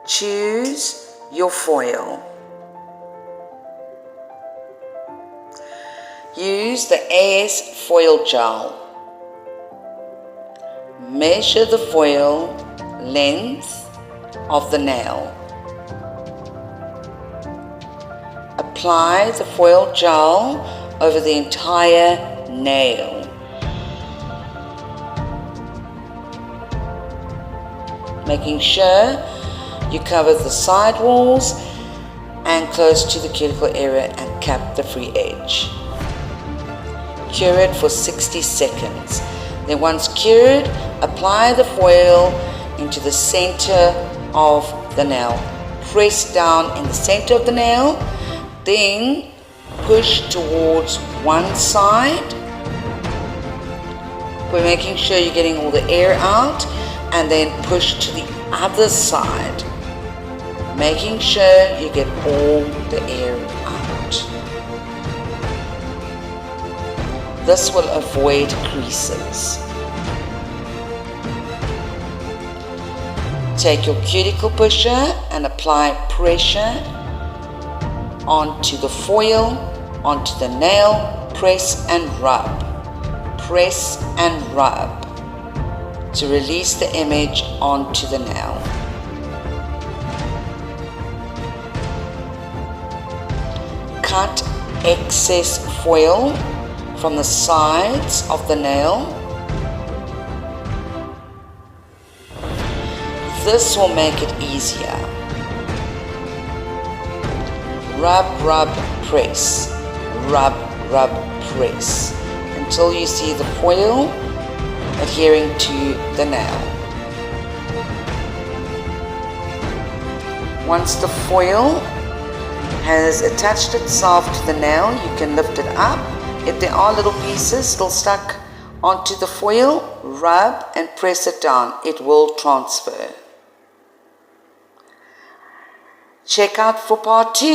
Choose your foil. Use the AS foil gel. Measure the foil length of the nail. Apply the foil gel over the entire nail. Making sure you cover the side walls and close to the cuticle area and cap the free edge. Cure it for 60 seconds. Then once cured, apply the foil into the center of the nail. Press down in the center of the nail, then push towards one side. We're making sure you're getting all the air out, and then push to the other side, making sure you get all the air out. This will avoid creases. Take your cuticle pusher and apply pressure onto the foil, onto the nail. Press and rub. Press and rub to release the image onto the nail. Cut excess foil from the sides of the nail. This will make it easier. Rub, rub, press. Rub, rub, press until you see the foil adhering to the nail. Once the foil has attached itself to the nail, you can lift it up. If there are little pieces still stuck onto the foil, rub and press it down. It will transfer. Check out for part 2.